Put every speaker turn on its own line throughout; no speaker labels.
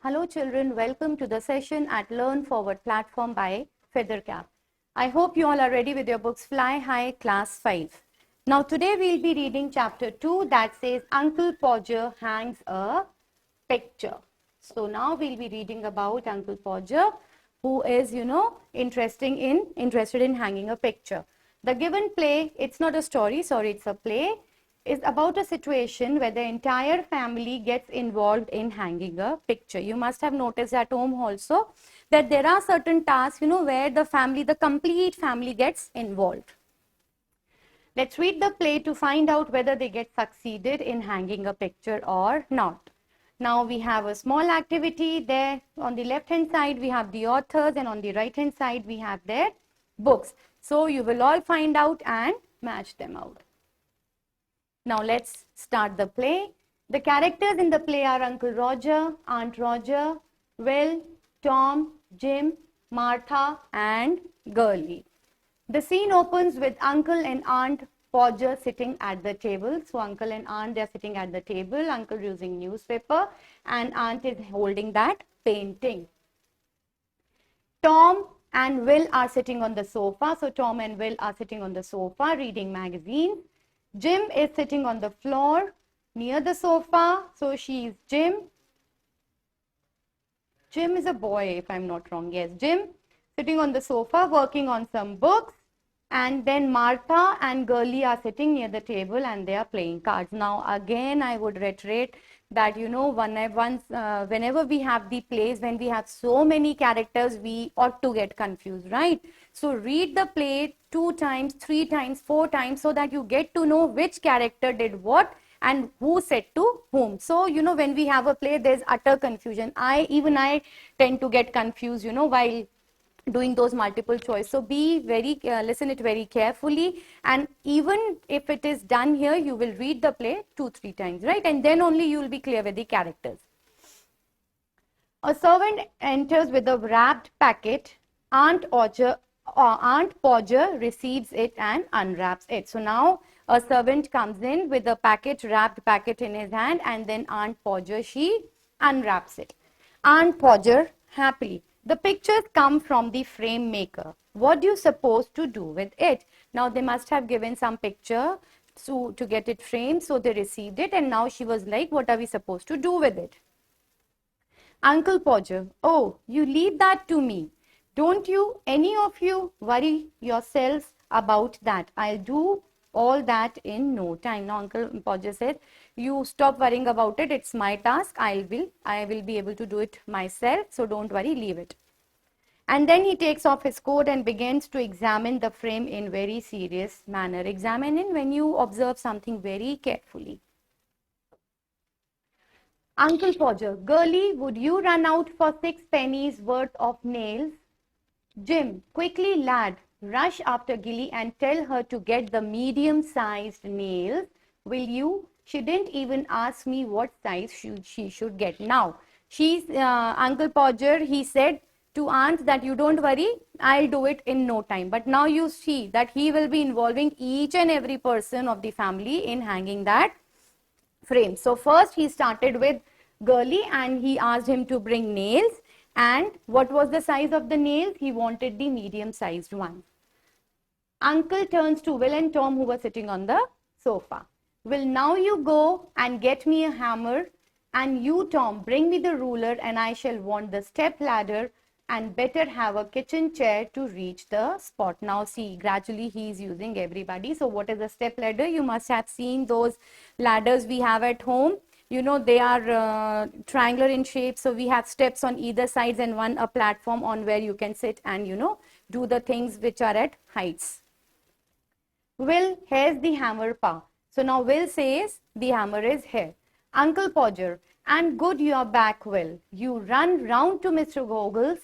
Hello children, welcome to the session at Learn Forward platform by Feathercap. I hope you all are ready with your books Fly High Class 5. Now today we'll be reading chapter 2 that says Uncle Podger hangs a picture. So now we'll be reading about Uncle Podger who is, interested in hanging a picture. The given play, it's not a story, sorry, it's a play, is about a situation where the entire family gets involved in hanging a picture. You must have noticed at home also that there are certain tasks, where the complete family gets involved. Let's read the play to find out whether they get succeeded in hanging a picture or not. Now we have a small activity there. On the left hand side we have the authors and on the right hand side we have their books. So you will all find out and match them out. Now let's start the play. The characters in the play are Uncle Roger, Aunt Roger, Will, Tom, Jim, Martha and Girlie. The scene opens with Uncle and Aunt Podger sitting at the table. So Uncle and Aunt, they are sitting at the table. Uncle using newspaper and Aunt is holding that painting. Tom and Will are sitting on the sofa. So Tom and Will are sitting on the sofa reading magazines. Jim is sitting on the floor near the sofa. So she is Jim. Jim is a boy, if I'm not wrong. Yes, Jim sitting on the sofa working on some books. And then Martha and Girlie are sitting near the table and they are playing cards. Now again, I would reiterate that, whenever we have the plays, when we have so many characters, we ought to get confused, right? So read the play 2 times, 3 times, 4 times so that you get to know which character did what and who said to whom. So, when we have a play, there's utter confusion. I tend to get confused, while doing those multiple choice. So listen it very carefully, and even if it is done here, you will read the play 2-3 times, right? And then only you will be clear with the characters. A servant enters with a wrapped packet. Aunt Podger receives it and unwraps it. So now a servant comes in with a wrapped packet in his hand, and then Aunt Podger, she unwraps it. Aunt Podger happily. The pictures come from the frame maker. What do you suppose to do with it? Now they must have given some picture to get it framed. So they received it and now she was like, what are we supposed to do with it? Uncle Podger, oh, you leave that to me. Don't you, any of you, worry yourselves about that. I'll do all that in no time. Now Uncle Podger said, you stop worrying about it. It's my task. I will be able to do it myself. So don't worry, leave it. And then he takes off his coat and begins to examine the frame in very serious manner. Examine in when you observe something very carefully. Uncle Podger, Girlie, would you run out for 6 pennies worth of nails? Jim, quickly lad, rush after Gilly and tell her to get the medium-sized nails. Will you? She didn't even ask me what size she should get. Now, Uncle Podger, he said to Aunt that you don't worry, I'll do it in no time. But now you see that he will be involving each and every person of the family in hanging that frame. So first he started with Girlie and he asked him to bring nails. And what was the size of the nails? He wanted the medium-sized one. Uncle turns to Will and Tom who were sitting on the sofa. Will, now you go and get me a hammer, and you, Tom, bring me the ruler, and I shall want the step ladder and better have a kitchen chair to reach the spot. Now see, gradually he is using everybody. So what is a step ladder? You must have seen those ladders we have at home. They are triangular in shape. So we have steps on either sides and a platform on where you can sit and, do the things which are at heights. Will, here's the hammer, Pa. So now Will says the hammer is here. Uncle Podger, and good you're back, Will. You run round to Mr. Goggles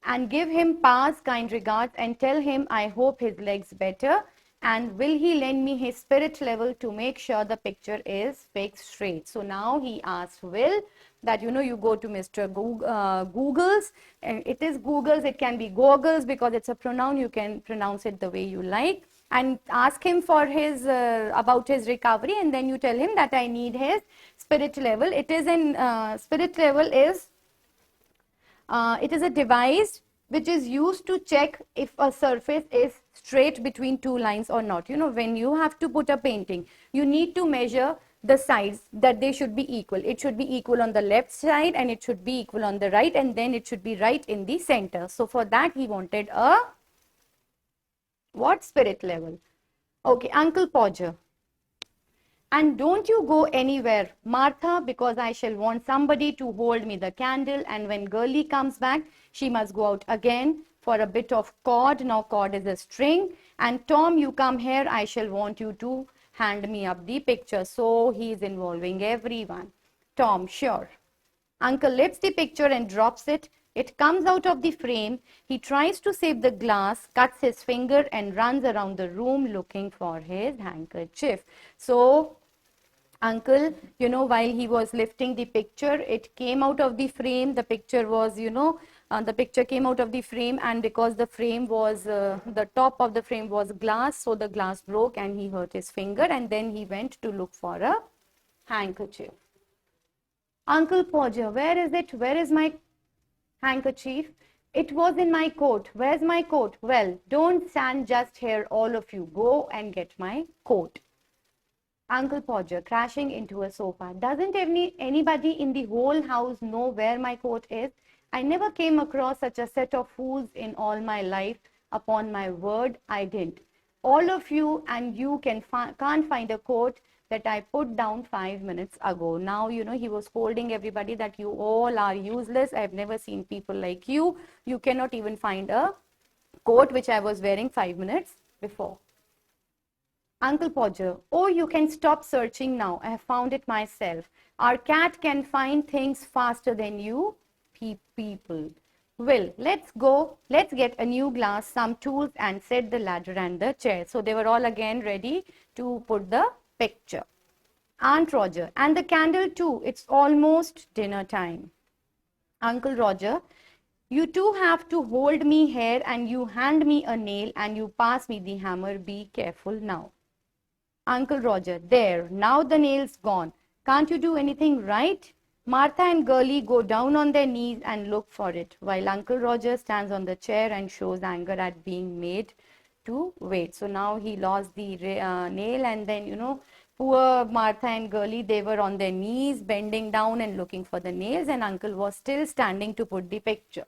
and give him Pa's kind regards and tell him I hope his leg's better, and will he lend me his spirit level to make sure the picture is fixed straight. So now he asked Will that you go to Mr. Googles, and it is Googles, it can be Goggles because it's a pronoun, you can pronounce it the way you like, and ask him for his about his recovery, and then you tell him that I need his spirit level. It is in spirit level is It is a device which is used to check if a surface is straight between two lines or not. You know, when you have to put a painting, you need to measure the sides that they should be equal. It should be equal on the left side and it should be equal on the right, and then it should be right in the center. So for that he wanted a what? Spirit level. Okay, Uncle Podger. And don't you go anywhere, Martha, because I shall want somebody to hold me the candle. And when Girlie comes back, she must go out again for a bit of cord. Now cord is a string. And Tom, you come here. I shall want you to hand me up the picture. So he is involving everyone. Tom, sure. Uncle lifts the picture and drops it. It comes out of the frame. He tries to save the glass, cuts his finger and runs around the room looking for his handkerchief. So Uncle, you know, while he was lifting the picture, it came out of the frame. The picture was, the picture came out of the frame, and because the frame was, the top of the frame was glass, so the glass broke and he hurt his finger, and then he went to look for a handkerchief. Uncle Podger, where is it? Where is my handkerchief? It was in my coat. Where's my coat? Well, don't stand just here, all of you. Go and get my coat. Uncle Podger crashing into a sofa. Doesn't anybody in the whole house know where my coat is? I never came across such a set of fools in all my life. Upon my word, I didn't. All of you and you can't find a coat that I put down 5 minutes ago. Now, you know, he was scolding everybody that you all are useless. I've never seen people like you. You cannot even find a coat which I was wearing 5 minutes before. Uncle Podger, oh, you can stop searching now. I have found it myself. Our cat can find things faster than you people. Well, let's go. Let's get a new glass, some tools, and set the ladder and the chair. So they were all again ready to put the picture. Aunt Roger, and the candle too. It's almost dinner time. Uncle Roger, you two have to hold me here and you hand me a nail and you pass me the hammer. Be careful now. Uncle Roger, there, now the nail's gone. Can't you do anything right? Martha and Girlie go down on their knees and look for it, while Uncle Roger stands on the chair and shows anger at being made to wait. So now he lost the nail, and then, you know, poor Martha and Girlie, they were on their knees, bending down and looking for the nails, and Uncle was still standing to put the picture.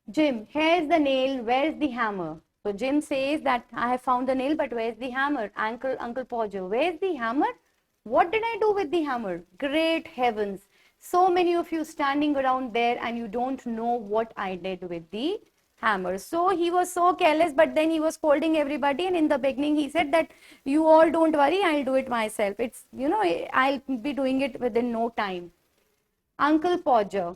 Jim, here's the nail, where's the hammer? So Jim says that I have found the nail, but where's the hammer? Uncle Podger, where's the hammer? What did I do with the hammer? Great heavens. So many of you standing around there and you don't know what I did with the hammer. So he was so careless, but then he was scolding everybody, and in the beginning he said that you all don't worry, I'll do it myself. It's, you know, I'll be doing it within no time. Uncle Podger.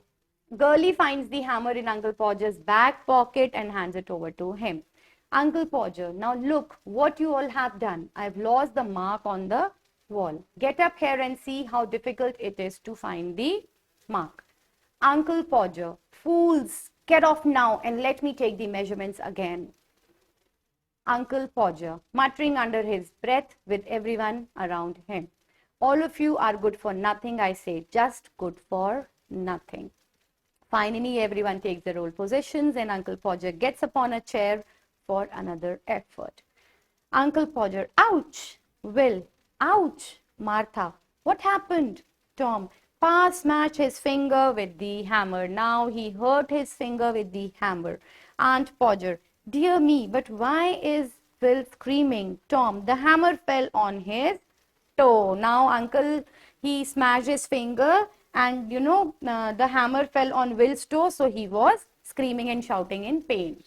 Girlie finds the hammer in Uncle Podger's back pocket and hands it over to him. Uncle Podger, now look what you all have done. I've lost the mark on the wall. Get up here and see how difficult it is to find the mark. Uncle Podger, fools, get off now and let me take the measurements again. Uncle Podger, muttering under his breath with everyone around him. All of you are good for nothing, I say, just good for nothing. Finally, everyone takes their old positions and Uncle Podger gets upon a chair for another effort. Uncle Podger, ouch! Will, ouch! Martha, what happened? Tom, Pa smashed his finger with the hammer. Now he hurt his finger with the hammer. Aunt Podger, dear me, but why is Will screaming? Tom, the hammer fell on his toe. Now Uncle, he smashed his finger and you know, the hammer fell on Will's toe, so he was screaming and shouting in pain.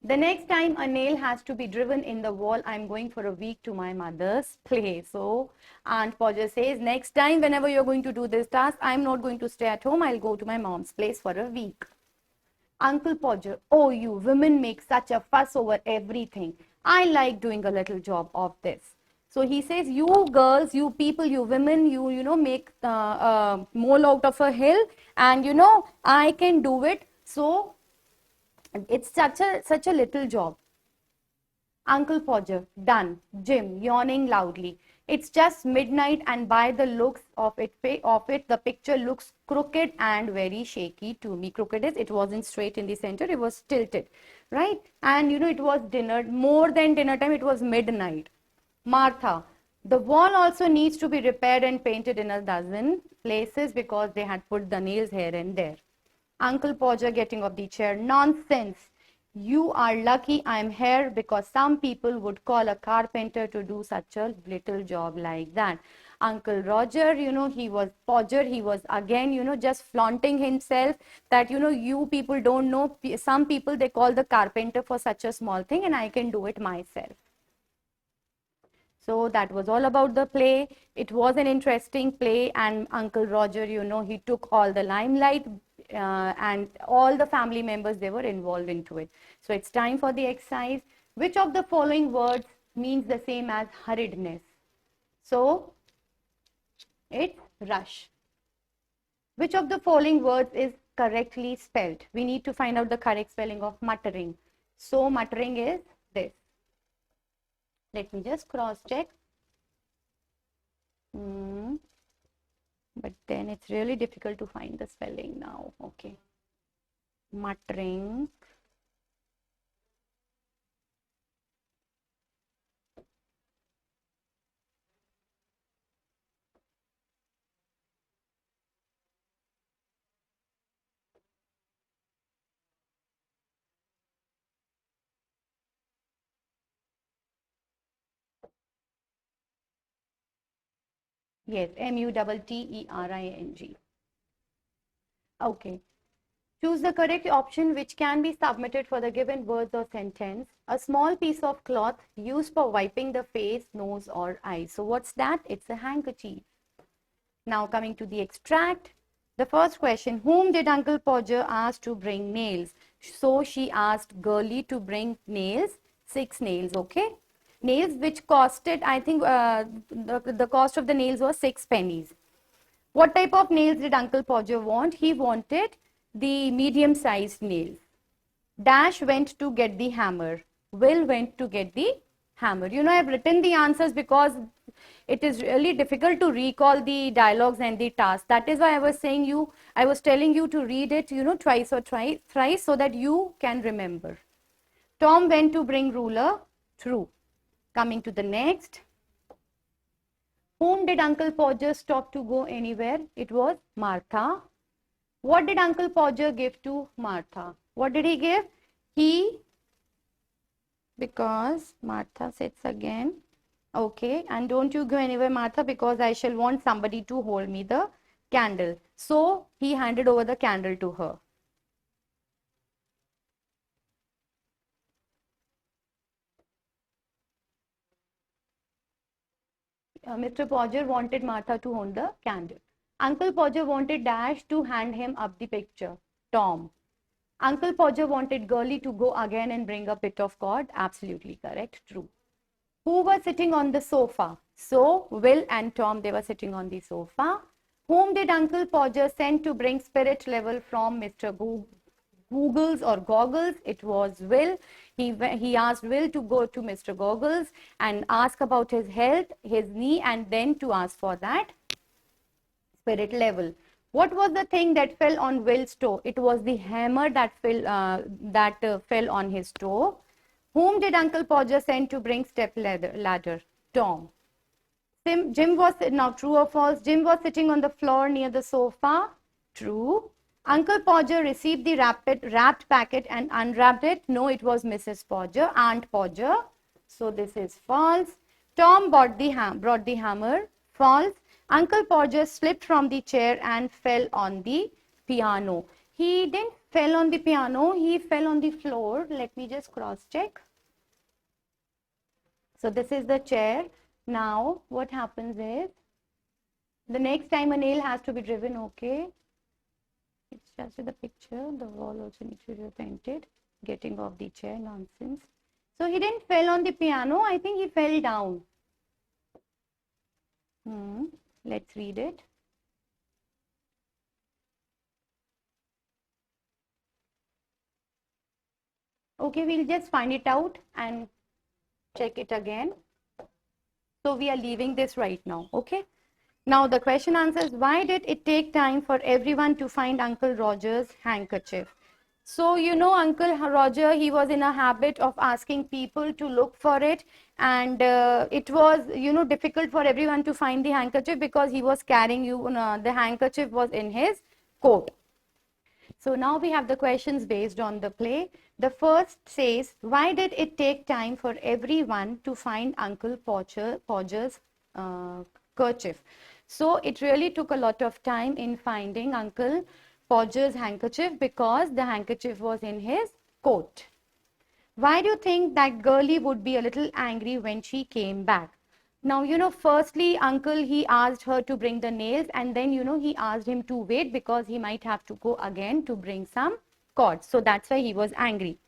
The next time a nail has to be driven in the wall, I'm going for a week to my mother's place. So Aunt Podger says, next time whenever you're going to do this task, I'm not going to stay at home. I'll go to my mom's place for a week. Uncle Podger, oh, you women make such a fuss over everything. I like doing a little job of this. So he says, you girls, you people, you women, you know, make a mole out of a hill, and you know, I can do it. So it's such a little job. Uncle Podger, done. Jim, yawning loudly. It's just midnight, and by the looks of it, the picture looks crooked and very shaky to me. Crooked is it wasn't straight in the center, it was tilted, right? And it was dinner, more than dinner time, it was midnight. Martha, the wall also needs to be repaired and painted in a dozen places because they had put the nails here and there. Uncle Podger getting off the chair. Nonsense. You are lucky I'm here because some people would call a carpenter to do such a little job like that. Uncle Roger, he was Podger. He was again, just flaunting himself that, you people don't know. Some people, they call the carpenter for such a small thing and I can do it myself. So that was all about the play. It was an interesting play, and Uncle Roger, he took all the limelight, and all the family members, they were involved into it. So it's time for the exercise. Which of the following words means the same as hurriedness? So it's rush. Which of the following words is correctly spelled? We need to find out the correct spelling of muttering. So muttering is this. Let me just cross check. But then it's really difficult to find the spelling now. Okay. Muttering. Yes, muttering. Okay. Choose the correct option which can be submitted for the given words or sentence. A small piece of cloth used for wiping the face, nose or eyes. So what's that? It's a handkerchief. Now coming to the extract. The first question, whom did Uncle Podger ask to bring nails? So she asked Girlie to bring nails, 6 nails, okay? Nails which costed, I think the cost of the nails was 6 pennies. What type of nails did Uncle Podger want? He wanted the medium-sized nails. Dash went to get the hammer. Will went to get the hammer. I've written the answers because it is really difficult to recall the dialogues and the tasks. That is why I was telling you to read it, twice or thrice so that you can remember. Tom went to bring ruler. True. Coming to the next. Whom did Uncle Podger stop to go anywhere? It was Martha. What did Uncle Podger give to Martha? What did he give? Because Martha sits again. Okay, and don't you go anywhere, Martha, because I shall want somebody to hold me the candle. So he handed over the candle to her. Mr. Podger wanted Martha to hold the candle. Uncle Podger wanted Dash to hand him up the picture. Tom. Uncle Podger wanted Girlie to go again and bring a bit of cord. Absolutely correct. True. Who was sitting on the sofa? So, Will and Tom, they were sitting on the sofa. Whom did Uncle Podger send to bring spirit level from Mr. Googles or Goggles? It was Will. He asked Will to go to Mr. Goggles and ask about his health, his knee, and then to ask for that spirit level. What was the thing that fell on Will's toe? It was the hammer that fell on his toe. Whom did Uncle Podger send to bring step ladder? Tom. Jim was, now true or false? Jim was sitting on the floor near the sofa. True. Uncle Podger received the wrapped packet and unwrapped it. No, it was Mrs. Podger, Aunt Podger. So this is false. Tom brought the hammer. False. Uncle Podger slipped from the chair and fell on the piano. He didn't fell on the piano. He fell on the floor. Let me just cross check. So this is the chair. Now what happens is, the next time a nail has to be driven, okay. It's just the picture. The wall also needs to be painted. Getting off the chair, nonsense. So he didn't fell on the piano. I think he fell down. Let's read it. Okay, we'll just find it out and check it again. So we are leaving this right now, okay? Now the question answers, why did it take time for everyone to find Uncle Roger's handkerchief? So, you know, Uncle Roger, he was in a habit of asking people to look for it, and it was, you know, difficult for everyone to find the handkerchief because he was carrying the handkerchief was in his coat. So now we have the questions based on the play. The first says, why did it take time for everyone to find Uncle Podger's kerchief? So it really took a lot of time in finding Uncle Podger's handkerchief because the handkerchief was in his coat. Why do you think that girlie would be a little angry when she came back? Now, you know, firstly, uncle, he asked her to bring the nails, and then, you know, he asked him to wait because he might have to go again to bring some cords. So that's why he was angry.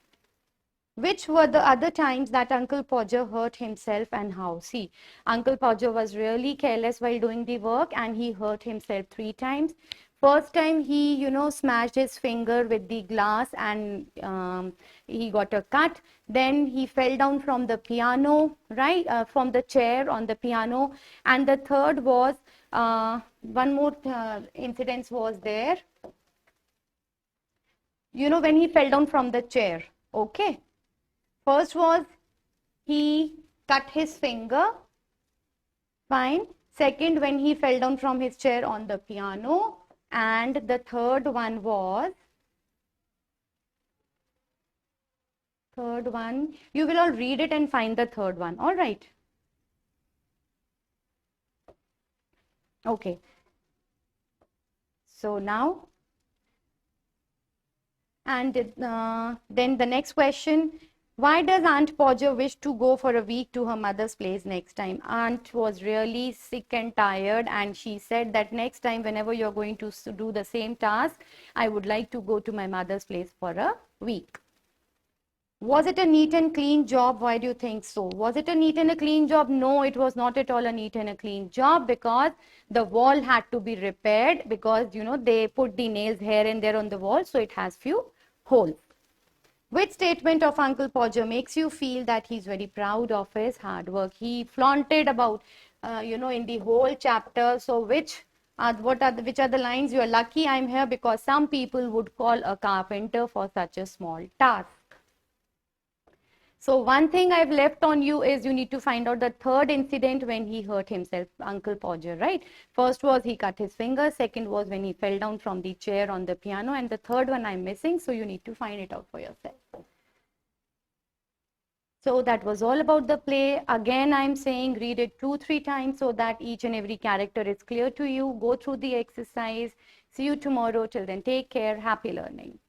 Which were the other times that Uncle Podger hurt himself and how? See, Uncle Podger was really careless while doing the work and he hurt himself 3 times. First time he, you know, smashed his finger with the glass and he got a cut. Then he fell down from the piano, right, from the chair on the piano. And the third was, one more incident was there. You know, when he fell down from the chair, okay. First was he cut his finger, fine. Second, when he fell down from his chair on the piano. And the third one, you will all read it and find the third one, all right. Okay. So now, and then the next question, why does Aunt Podger wish to go for a week to her mother's place next time? Aunt was really sick and tired and she said that next time whenever you're going to do the same task, I would like to go to my mother's place for a week. Was it a neat and clean job? Why do you think so? Was it a neat and a clean job? No, it was not at all a neat and a clean job because the wall had to be repaired because, you know, they put the nails here and there on the wall, so it has few holes. Which statement of Uncle Podger makes you feel that he's very proud of his hard work? He flaunted about, you know, in the whole chapter. So which are the lines? You are lucky I'm here because some people would call a carpenter for such a small task. So one thing I've left on you is you need to find out the third incident when he hurt himself, Uncle Podger, right? First was he cut his finger. Second was when he fell down from the chair on the piano. And the third one I'm missing. So you need to find it out for yourself. So that was all about the play. Again, I'm saying read it 2-3 times so that each and every character is clear to you. Go through the exercise. See you tomorrow. Till then, take care. Happy learning.